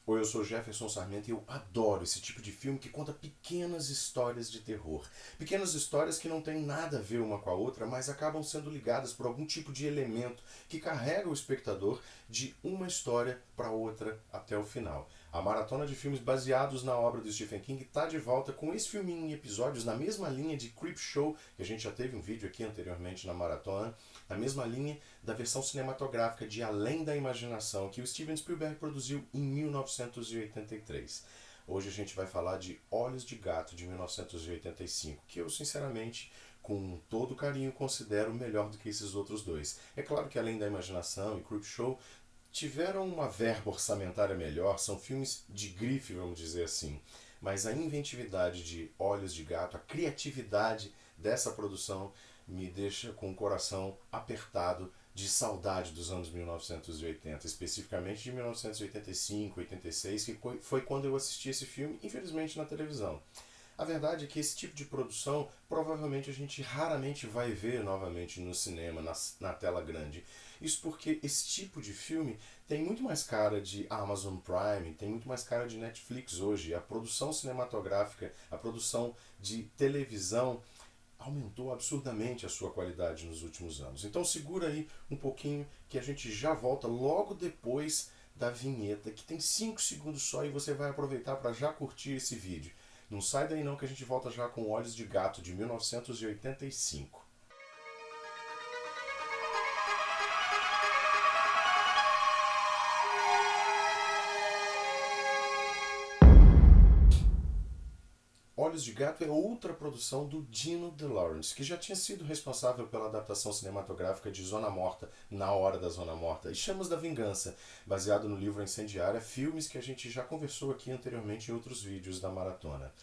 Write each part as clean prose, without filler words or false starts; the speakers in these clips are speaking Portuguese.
Oi, eu sou Jefferson Sarmento e eu adoro esse tipo de filme que conta pequenas histórias de terror. Pequenas histórias que não têm nada a ver uma com a outra, mas acabam sendo ligadas por algum tipo de elemento que carrega o espectador de uma história para outra até o final. A maratona de filmes baseados na obra do Stephen King está de volta com esse filminho em episódios na mesma linha de Creepshow, que a gente já teve um vídeo aqui anteriormente na maratona, na mesma linha da versão cinematográfica de Além da Imaginação, que o Steven Spielberg produziu em 1983. Hoje a gente vai falar de Olhos de Gato, de 1985, que eu, sinceramente, com todo carinho, considero melhor do que esses outros dois. É claro que Além da Imaginação e Creepshow tiveram uma verba orçamentária melhor, são filmes de grife, vamos dizer assim. Mas a inventividade de Olhos de Gato, a criatividade dessa produção me deixa com o coração apertado de saudade dos anos 1980, especificamente de 1985, 86, que foi quando eu assisti esse filme, infelizmente na televisão. A verdade é que esse tipo de produção provavelmente a gente raramente vai ver novamente no cinema, na tela grande. Isso porque esse tipo de filme tem muito mais cara de Amazon Prime, tem muito mais cara de Netflix hoje. A produção cinematográfica, a produção de televisão aumentou absurdamente a sua qualidade nos últimos anos. Então segura aí um pouquinho que a gente já volta logo depois da vinheta, que tem 5 segundos só e você vai aproveitar para já curtir esse vídeo. Não sai daí não que a gente volta já com Olhos de Gato de 1985. Olhos de Gato é outra produção do Dino De Laurentiis, que já tinha sido responsável pela adaptação cinematográfica de Zona Morta, Na Hora da Zona Morta, e Chamas da Vingança, baseado no livro Incendiária, filmes que a gente já conversou aqui anteriormente em outros vídeos da maratona.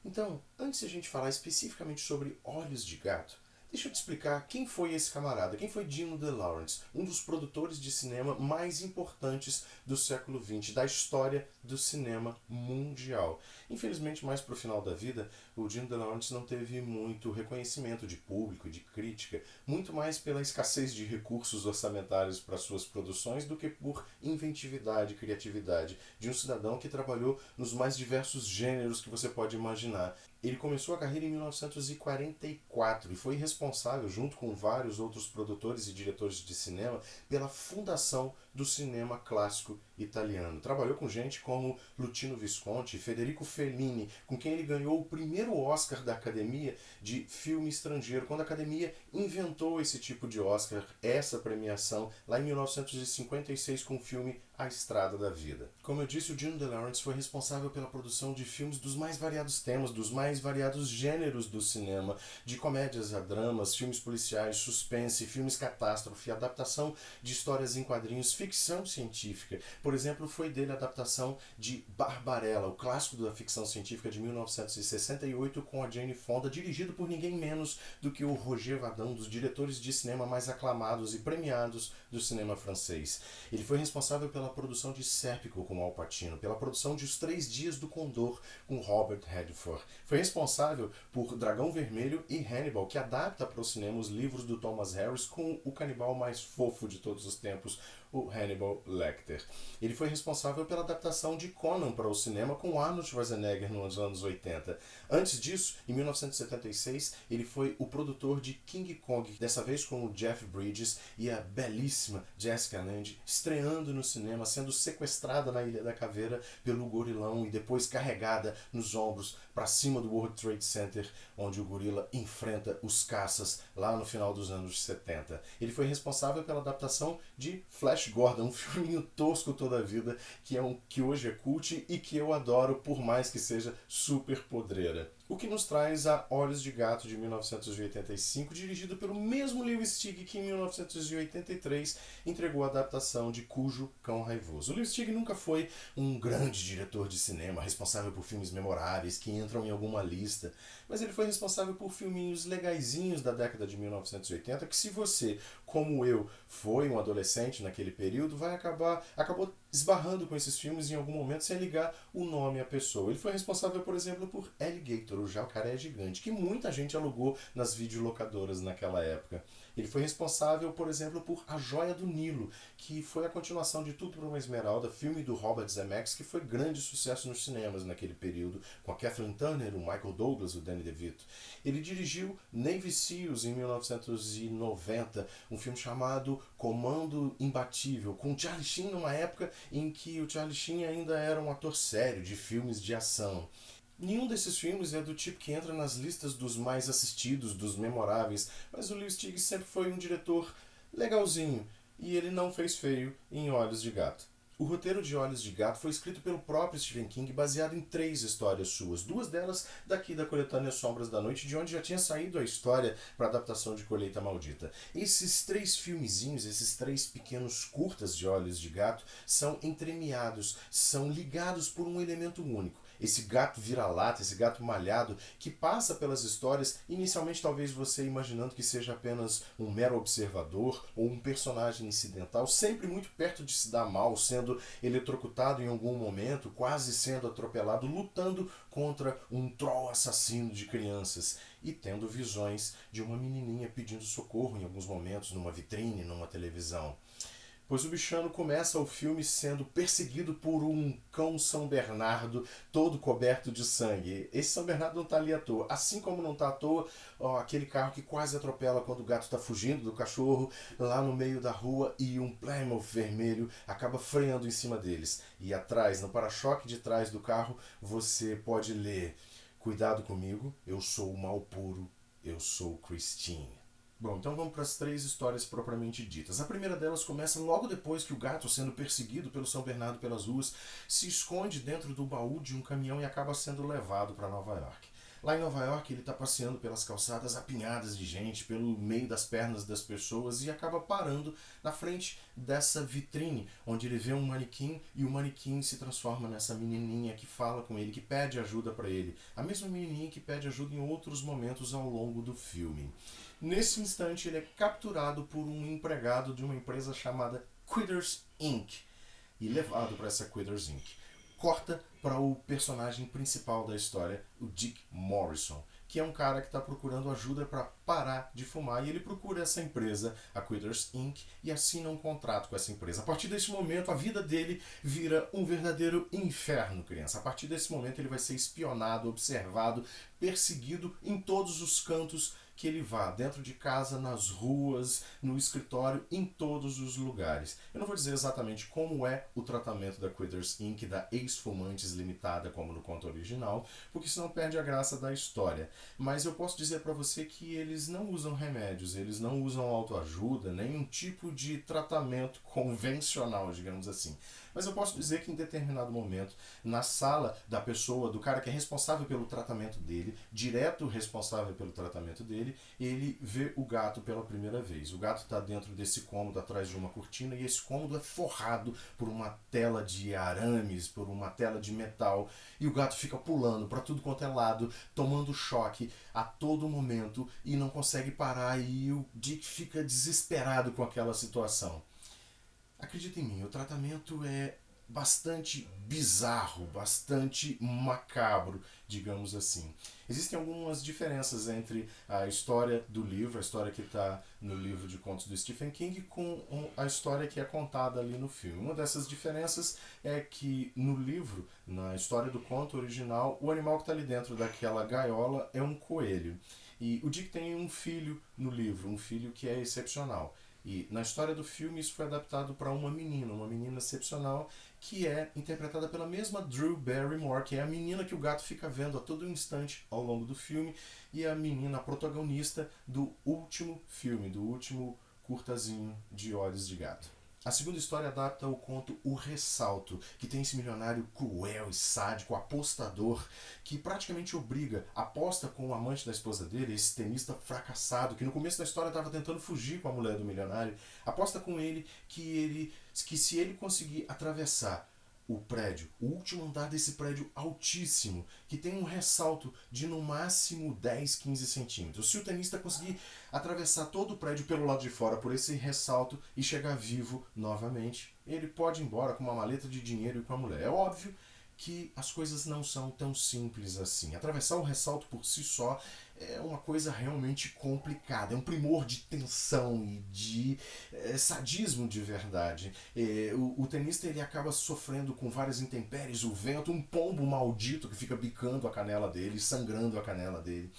Então, antes de a gente falar especificamente sobre Olhos de Gato, deixa eu te explicar quem foi esse camarada, quem foi Dino De Laurentiis, um dos produtores de cinema mais importantes do século XX, da história do cinema mundial. Infelizmente, mais para o final da vida, o Dino De Laurentiis não teve muito reconhecimento de público e de crítica, muito mais pela escassez de recursos orçamentários para suas produções do que por inventividade e criatividade de um cidadão que trabalhou nos mais diversos gêneros que você pode imaginar. Ele começou a carreira em 1944 e foi responsável, junto com vários outros produtores e diretores de cinema, pela fundação do cinema clássico italiano. Trabalhou com gente como Luchino Visconti, Federico Fellini, com quem ele ganhou o primeiro Oscar da Academia de Filme Estrangeiro, quando a Academia inventou esse tipo de Oscar, essa premiação, lá em 1956 com o filme A Estrada da Vida. Como eu disse, o Dino De Laurentiis foi responsável pela produção de filmes dos mais variados temas, dos mais variados gêneros do cinema, de comédias a dramas, filmes policiais, suspense, filmes catástrofe, adaptação de histórias em quadrinhos, ficção científica. Por exemplo, foi dele a adaptação de Barbarella, o clássico da ficção científica de 1968 com a Jane Fonda, dirigido por ninguém menos do que o Roger Vadim, um dos diretores de cinema mais aclamados e premiados do cinema francês. Ele foi responsável pela produção de Sérpico com Al Pacino, pela produção de Os Três Dias do Condor com Robert Redford. Foi responsável por Dragão Vermelho e Hannibal, que adapta para o cinema os livros do Thomas Harris com o canibal mais fofo de todos os tempos, o Hannibal Lecter. Ele foi responsável pela adaptação de Conan para o cinema com Arnold Schwarzenegger nos anos 80. Antes disso, em 1976, ele foi o produtor de King Kong, dessa vez com o Jeff Bridges e a belíssima Jessica Lange, estreando no cinema, sendo sequestrada na Ilha da Caveira pelo gorilão e depois carregada nos ombros para cima do World Trade Center, onde o gorila enfrenta os caças lá no final dos anos 70. Ele foi responsável pela adaptação de Flash Gordon, um filminho tosco toda a vida, que hoje é cult e que eu adoro, por mais que seja super podreira. O que nos traz a Olhos de Gato de 1985, dirigido pelo mesmo Lewis Teague que em 1983 entregou a adaptação de Cujo Cão Raivoso. O Lewis Teague nunca foi um grande diretor de cinema, responsável por filmes memoráveis que entram em alguma lista, mas ele foi responsável por filminhos legaisinhos da década de 1980 que, se você, como eu, foi um adolescente naquele período, acabou esbarrando com esses filmes em algum momento sem ligar o nome à pessoa. Ele foi responsável, por exemplo, por Alligator, o jacaré gigante, que muita gente alugou nas videolocadoras naquela época. Ele foi responsável, por exemplo, por A Joia do Nilo, que foi a continuação de Tudo por uma Esmeralda, filme do Robert Zemeckis, que foi grande sucesso nos cinemas naquele período, com a Kathleen Turner, o Michael Douglas, o Danny DeVito. Ele dirigiu Navy Seals em 1990, um filme chamado Comando Imbatível, com Charlie Sheen numa época em que o Charlie Sheen ainda era um ator sério de filmes de ação. Nenhum desses filmes é do tipo que entra nas listas dos mais assistidos, dos memoráveis, mas o Lewis Teague sempre foi um diretor legalzinho, e ele não fez feio em Olhos de Gato. O roteiro de Olhos de Gato foi escrito pelo próprio Stephen King, baseado em 3 histórias suas, 2 delas daqui da coletânea Sombras da Noite, de onde já tinha saído a história para a adaptação de Colheita Maldita. Esses 3 filmezinhos, esses 3 pequenos curtas de Olhos de Gato, são entremeados, são ligados por um elemento único. Esse gato vira-lata, esse gato malhado, que passa pelas histórias, inicialmente talvez você imaginando que seja apenas um mero observador ou um personagem incidental, sempre muito perto de se dar mal, sendo eletrocutado em algum momento, quase sendo atropelado, lutando contra um troll assassino de crianças e tendo visões de uma menininha pedindo socorro em alguns momentos, numa vitrine, numa televisão. Pois o bichano começa o filme sendo perseguido por um cão São Bernardo todo coberto de sangue. Esse São Bernardo não está ali à toa. Assim como não está à toa aquele carro que quase atropela quando o gato está fugindo do cachorro lá no meio da rua e um Plymouth vermelho acaba freando em cima deles. E atrás, no para-choque de trás do carro, você pode ler: "Cuidado comigo, eu sou o mal puro, eu sou Christine." Bom, então vamos para as 3 histórias propriamente ditas. A primeira delas começa logo depois que o gato, sendo perseguido pelo São Bernardo pelas ruas, se esconde dentro do baú de um caminhão e acaba sendo levado para Nova York. Lá em Nova York ele está passeando pelas calçadas apinhadas de gente, pelo meio das pernas das pessoas, e acaba parando na frente dessa vitrine, onde ele vê um manequim e o manequim se transforma nessa menininha que fala com ele, que pede ajuda para ele. A mesma menininha que pede ajuda em outros momentos ao longo do filme. Nesse instante ele é capturado por um empregado de uma empresa chamada Quitters Inc. e levado para essa Quitters Inc. Corta para o personagem principal da história, o Dick Morrison, que é um cara que está procurando ajuda para parar de fumar, e ele procura essa empresa, a Quitters Inc., e assina um contrato com essa empresa. A partir desse momento, a vida dele vira um verdadeiro inferno, criança. A partir desse momento, ele vai ser espionado, observado, perseguido em todos os cantos que ele vá, dentro de casa, nas ruas, no escritório, em todos os lugares. Eu não vou dizer exatamente como é o tratamento da Quitters Inc., da Ex-Fumantes Limitada, como no conto original, porque senão perde a graça da história. Mas eu posso dizer para você que eles não usam remédios, eles não usam autoajuda, nenhum tipo de tratamento convencional, digamos assim. Mas eu posso dizer que em determinado momento, na sala da pessoa, do cara que é responsável pelo tratamento dele, direto responsável pelo tratamento dele, ele vê o gato pela primeira vez. O gato está dentro desse cômodo, atrás de uma cortina, e esse cômodo é forrado por uma tela de arames, por uma tela de metal, e o gato fica pulando para tudo quanto é lado, tomando choque a todo momento e não consegue parar, e o Dick fica desesperado com aquela situação. Acredita em mim, o tratamento é bastante bizarro, bastante macabro, digamos assim. Existem algumas diferenças entre a história do livro, a história que está no livro de contos do Stephen King, com a história que é contada ali no filme. Uma dessas diferenças é que no livro, na história do conto original, o animal que está ali dentro daquela gaiola é um coelho. E o Dick tem um filho no livro, um filho que é excepcional. E na história do filme isso foi adaptado para uma menina excepcional, que é interpretada pela mesma Drew Barrymore, que é a menina que o gato fica vendo a todo instante ao longo do filme, e a menina, a protagonista do último filme, do último curtazinho de Olhos de Gato. A segunda história adapta o conto O Ressalto, que tem esse milionário cruel e sádico, apostador, que praticamente obriga, aposta com o amante da esposa dele, esse tenista fracassado, que no começo da história estava tentando fugir com a mulher do milionário, aposta com ele que se ele conseguir atravessar o prédio, o último andar desse prédio altíssimo, que tem um ressalto de no máximo 10, 15 centímetros. Se o tenista conseguir atravessar todo o prédio pelo lado de fora por esse ressalto e chegar vivo novamente, ele pode ir embora com uma maleta de dinheiro e com a mulher. É óbvio que as coisas não são tão simples assim. Atravessar o ressalto por si só é uma coisa realmente complicada, é um primor de tensão e de sadismo de verdade. O tenista ele acaba sofrendo com várias intempéries, o vento, um pombo maldito que fica bicando a canela dele, sangrando a canela dele.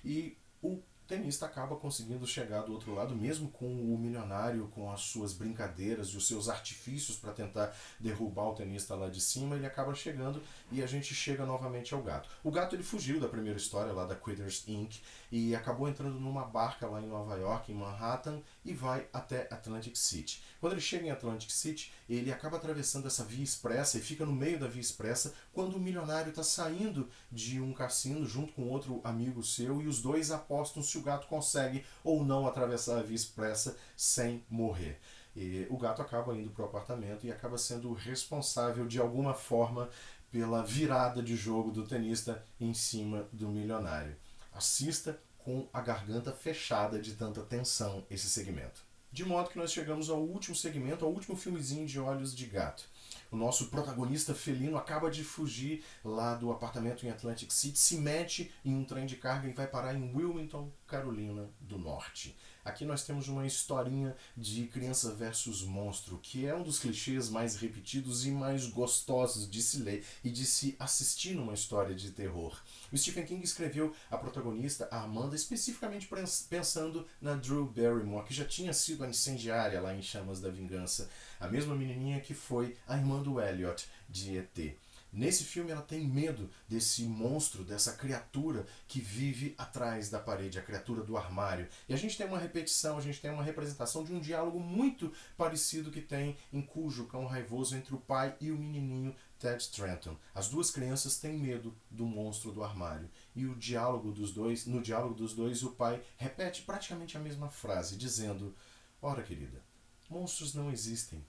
E o tenista acaba conseguindo chegar do outro lado, mesmo com o milionário, com as suas brincadeiras e os seus artifícios para tentar derrubar o tenista lá de cima, ele acaba chegando e a gente chega novamente ao gato. O gato ele fugiu da primeira história lá da Quitters Inc. e acabou entrando numa barca lá em Nova York, em Manhattan, e vai até Atlantic City. Quando ele chega em Atlantic City, ele acaba atravessando essa via expressa e fica no meio da via expressa quando o milionário está saindo de um cassino junto com outro amigo seu e os dois apostam se o gato consegue ou não atravessar a via expressa sem morrer. E o gato acaba indo para o apartamento e acaba sendo responsável de alguma forma pela virada de jogo do tenista em cima do milionário. Assista com a garganta fechada de tanta tensão esse segmento. De modo que nós chegamos ao último segmento, ao último filmezinho de Olhos de Gato. O nosso protagonista felino acaba de fugir lá do apartamento em Atlantic City, se mete em um trem de carga e vai parar em Wilmington, Carolina do Norte. Aqui nós temos uma historinha de criança versus monstro, que é um dos clichês mais repetidos e mais gostosos de se ler e de se assistir numa história de terror. O Stephen King escreveu a protagonista, a Amanda, especificamente pensando na Drew Barrymore, que já tinha sido a incendiária lá em Chamas da Vingança, a mesma menininha que foi a irmã do Elliot de E.T. Nesse filme ela tem medo desse monstro, dessa criatura que vive atrás da parede, a criatura do armário. E a gente tem uma repetição, a gente tem uma representação de um diálogo muito parecido que tem em Cujo Cão Raivoso entre o pai e o menininho Ted Trenton. As duas crianças têm medo do monstro do armário. E no diálogo dos dois, o pai repete praticamente a mesma frase, dizendo: "Ora, querida, monstros não existem.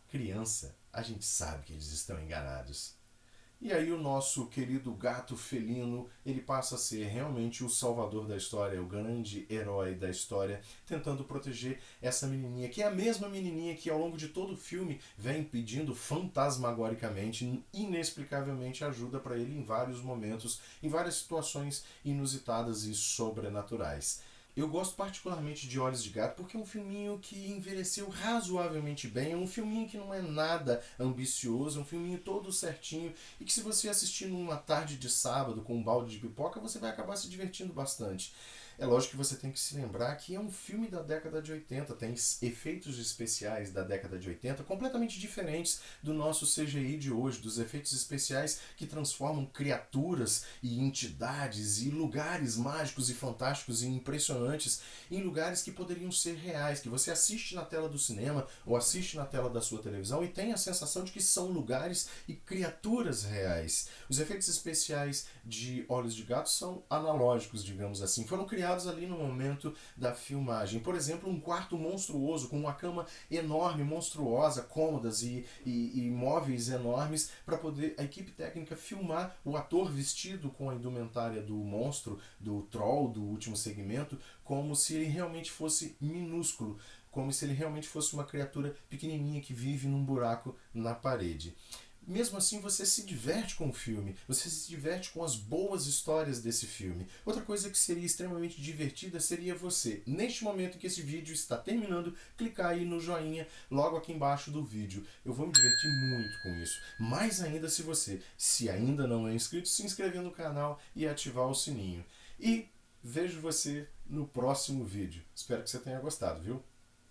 Criança, a gente sabe que eles estão enganados." E aí o nosso querido gato felino, ele passa a ser realmente o salvador da história, o grande herói da história, tentando proteger essa menininha, que é a mesma menininha que ao longo de todo o filme vem pedindo fantasmagoricamente, inexplicavelmente ajuda para ele em vários momentos, em várias situações inusitadas e sobrenaturais. Eu gosto particularmente de Olhos de Gato porque é um filminho que envelheceu razoavelmente bem, é um filminho que não é nada ambicioso, é um filminho todo certinho e que se você assistir numa tarde de sábado com um balde de pipoca, você vai acabar se divertindo bastante. É lógico que você tem que se lembrar que é um filme da década de 80, tem efeitos especiais da década de 80 completamente diferentes do nosso CGI de hoje, dos efeitos especiais que transformam criaturas e entidades e lugares mágicos e fantásticos e impressionantes em lugares que poderiam ser reais, que você assiste na tela do cinema ou assiste na tela da sua televisão e tem a sensação de que são lugares e criaturas reais. Os efeitos especiais de Olhos de Gato são analógicos, digamos assim, foram criados ali no momento da filmagem. Por exemplo, um quarto monstruoso com uma cama enorme, monstruosa, cômodas e móveis enormes para poder a equipe técnica filmar o ator vestido com a indumentária do monstro, do troll do último segmento, como se ele realmente fosse minúsculo, como se ele realmente fosse uma criatura pequenininha que vive num buraco na parede. Mesmo assim, você se diverte com o filme, você se diverte com as boas histórias desse filme. Outra coisa que seria extremamente divertida seria você, neste momento em que esse vídeo está terminando, clicar aí no joinha logo aqui embaixo do vídeo. Eu vou me divertir muito com isso. Mais ainda se você, se ainda não é inscrito, se inscrever no canal e ativar o sininho. E vejo você no próximo vídeo. Espero que você tenha gostado, viu?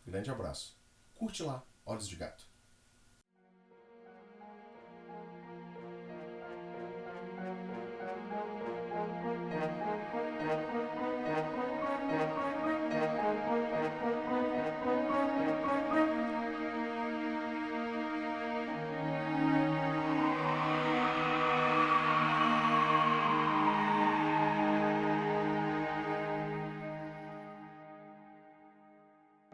Grande abraço. Curte lá, Olhos de Gato.